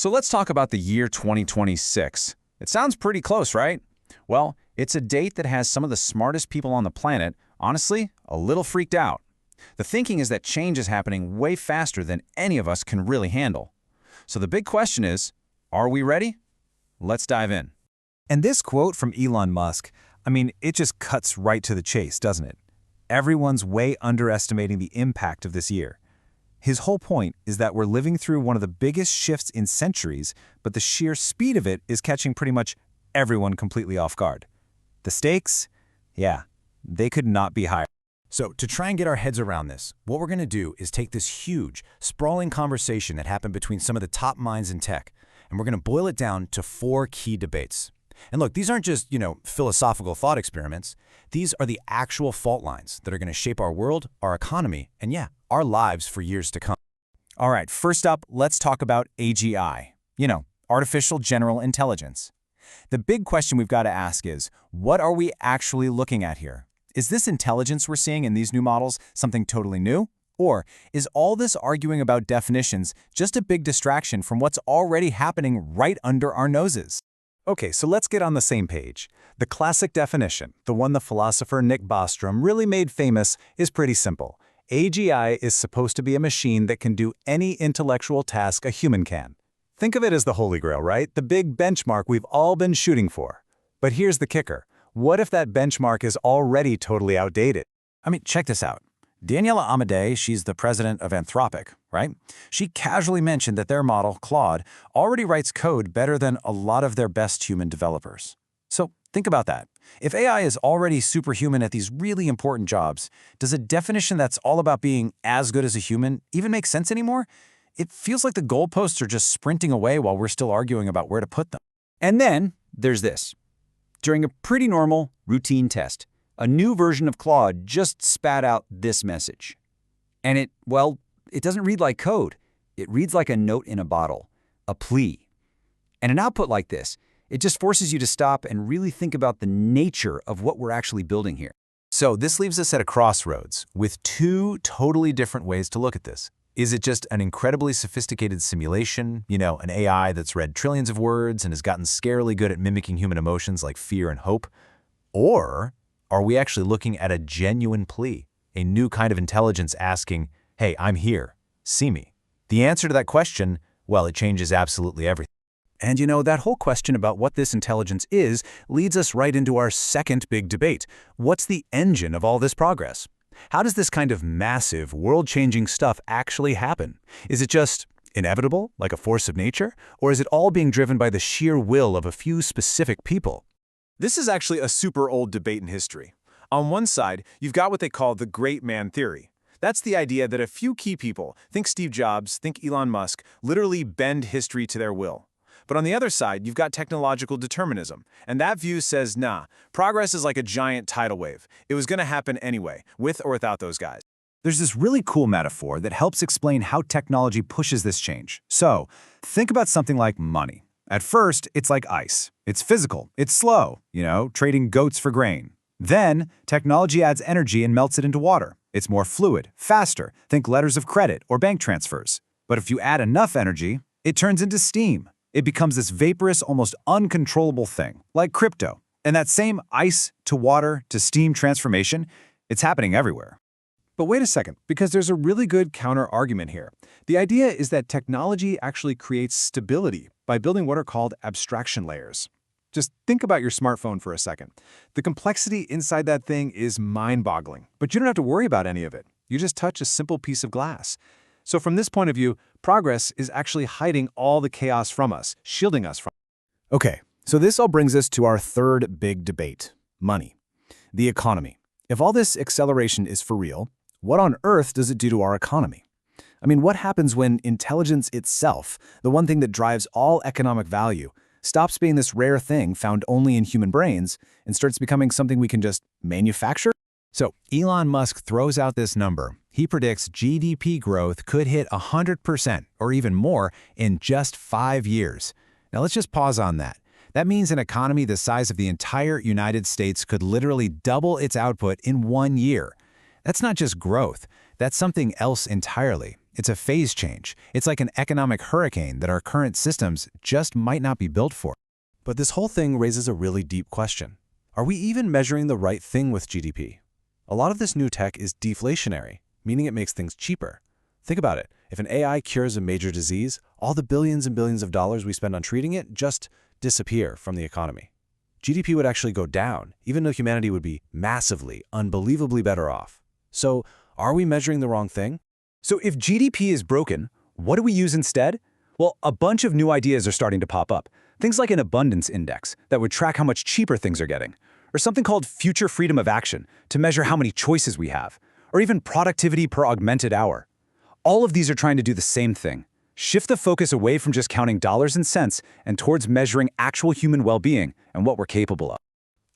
So let's talk about the year 2026. It sounds pretty close, right? Well, it's a date that has some of the smartest people on the planet, honestly, a little freaked out. The thinking is that change is happening way faster than any of us can really handle. So the big question is, are we ready? Let's dive in. And this quote from Elon Musk, it just cuts right to the chase, doesn't it? Everyone's way underestimating the impact of this year. His whole point is that we're living through one of the biggest shifts in centuries, but the sheer speed of it is catching pretty much everyone completely off guard. The stakes? Yeah, they could not be higher. So to try and get our heads around this, what we're going to do is take this huge, sprawling conversation that happened between some of the top minds in tech, and we're going to boil it down to 4 key debates. And look, these aren't just, philosophical thought experiments. These are the actual fault lines that are going to shape our world, our economy, and our lives for years to come. All right, first up, let's talk about AGI. Artificial General Intelligence. The big question we've got to ask is, what are we actually looking at here? Is this intelligence we're seeing in these new models something totally new? Or is all this arguing about definitions just a big distraction from what's already happening right under our noses? Okay, so let's get on the same page. The classic definition, the one the philosopher Nick Bostrom really made famous, is pretty simple. AGI is supposed to be a machine that can do any intellectual task a human can. Think of it as the Holy Grail, right? The big benchmark we've all been shooting for. But here's the kicker. What if that benchmark is already totally outdated? Check this out. Daniela Amodei, she's the president of Anthropic, right? She casually mentioned that their model, Claude, already writes code better than a lot of their best human developers. So think about that. If AI is already superhuman at these really important jobs, does a definition that's all about being as good as a human even make sense anymore? It feels like the goalposts are just sprinting away while we're still arguing about where to put them. And then there's this. During a pretty normal, routine test, a new version of Claude just spat out this message. And it doesn't read like code. It reads like a note in a bottle, a plea. And an output like this, it just forces you to stop and really think about the nature of what we're actually building here. So this leaves us at a crossroads with 2 totally different ways to look at this. Is it just an incredibly sophisticated simulation, an AI that's read trillions of words and has gotten scarily good at mimicking human emotions like fear and hope? Or are we actually looking at a genuine plea, a new kind of intelligence asking, hey, I'm here, see me? The answer to that question, it changes absolutely everything. And that whole question about what this intelligence is leads us right into our second big debate. What's the engine of all this progress? How does this kind of massive, world-changing stuff actually happen? Is it just inevitable, like a force of nature? Or is it all being driven by the sheer will of a few specific people? This is actually a super old debate in history. On one side, you've got what they call the great man theory. That's the idea that a few key people, think Steve Jobs, think Elon Musk, literally bend history to their will. But on the other side, you've got technological determinism, and that view says, nah, progress is like a giant tidal wave. It was going to happen anyway, with or without those guys. There's this really cool metaphor that helps explain how technology pushes this change. So, think about something like money. At first, it's like ice. It's physical. It's slow, trading goats for grain. Then, technology adds energy and melts it into water. It's more fluid, faster. Think letters of credit or bank transfers. But if you add enough energy, it turns into steam. It becomes this vaporous, almost uncontrollable thing, like crypto. And that same ice to water to steam transformation, it's happening everywhere. But wait a second, because there's a really good counter-argument here. The idea is that technology actually creates stability by building what are called abstraction layers. Just think about your smartphone for a second. The complexity inside that thing is mind-boggling, but you don't have to worry about any of it. You just touch a simple piece of glass. So from this point of view, progress is actually hiding all the chaos from us, shielding us from it. Okay, so this all brings us to our third big debate, money, the economy. If all this acceleration is for real, what on earth does it do to our economy? What happens when intelligence itself, the one thing that drives all economic value, stops being this rare thing found only in human brains and starts becoming something we can just manufacture? So Elon Musk throws out this number. He predicts GDP growth could hit 100% or even more in just 5 years. Now let's just pause on that. That means an economy the size of the entire United States could literally double its output in 1 year. That's not just growth, that's something else entirely. It's a phase change. It's like an economic hurricane that our current systems just might not be built for. But this whole thing raises a really deep question. Are we even measuring the right thing with GDP? A lot of this new tech is deflationary, meaning it makes things cheaper. Think about it. If an AI cures a major disease, all the billions and billions of dollars we spend on treating it just disappear from the economy. GDP would actually go down, even though humanity would be massively, unbelievably better off. So, are we measuring the wrong thing? So if GDP is broken, what do we use instead? Well, a bunch of new ideas are starting to pop up. Things like an abundance index that would track how much cheaper things are getting, or something called future freedom of action to measure how many choices we have, or even productivity per augmented hour. All of these are trying to do the same thing. Shift the focus away from just counting dollars and cents and towards measuring actual human well-being and what we're capable of.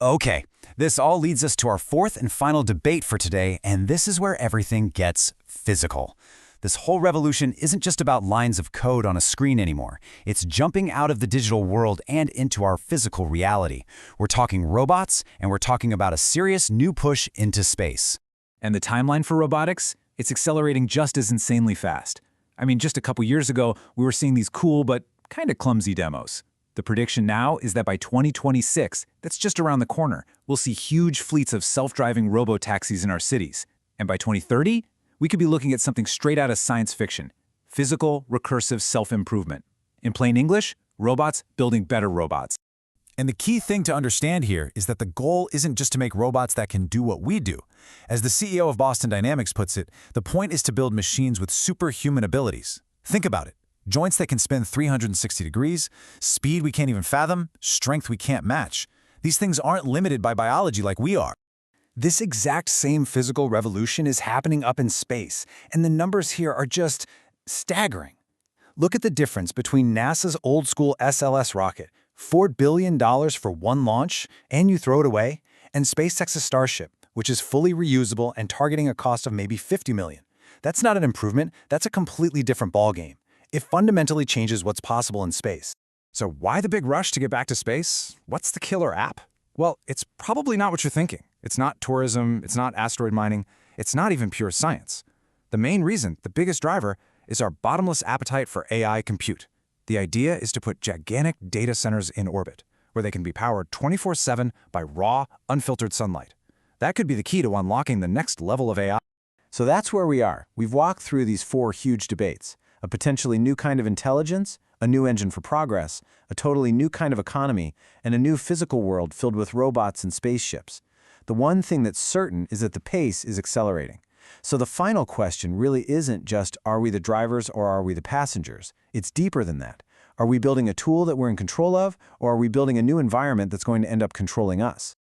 Okay, this all leads us to our fourth and final debate for today, and this is where everything gets physical. This whole revolution isn't just about lines of code on a screen anymore. It's jumping out of the digital world and into our physical reality. We're talking robots, and we're talking about a serious new push into space. And the timeline for robotics? It's accelerating just as insanely fast. I mean, just a couple years ago, we were seeing these cool but kind of clumsy demos. The prediction now is that by 2026, that's just around the corner, we'll see huge fleets of self-driving robo-taxis in our cities. And by 2030, we could be looking at something straight out of science fiction: physical, recursive self-improvement. In plain English, robots building better robots. And the key thing to understand here is that the goal isn't just to make robots that can do what we do. As the CEO of Boston Dynamics puts it, the point is to build machines with superhuman abilities. Think about it. Joints that can spin 360 degrees, speed we can't even fathom, strength we can't match. These things aren't limited by biology like we are. This exact same physical revolution is happening up in space, and the numbers here are just staggering. Look at the difference between NASA's old-school SLS rocket, $4 billion for one launch, and you throw it away, and SpaceX's Starship, which is fully reusable and targeting a cost of maybe $50 million. That's not an improvement, that's a completely different ballgame. It fundamentally changes what's possible in space. So why the big rush to get back to space? What's the killer app? Well, it's probably not what you're thinking. It's not tourism, it's not asteroid mining, it's not even pure science. The main reason, the biggest driver, is our bottomless appetite for AI compute. The idea is to put gigantic data centers in orbit, where they can be powered 24/7 by raw, unfiltered sunlight. That could be the key to unlocking the next level of AI. So that's where we are. We've walked through these four huge debates: a potentially new kind of intelligence, a new engine for progress, a totally new kind of economy, and a new physical world filled with robots and spaceships. The one thing that's certain is that the pace is accelerating. So the final question really isn't just, are we the drivers or are we the passengers? It's deeper than that. Are we building a tool that we're in control of, or are we building a new environment that's going to end up controlling us?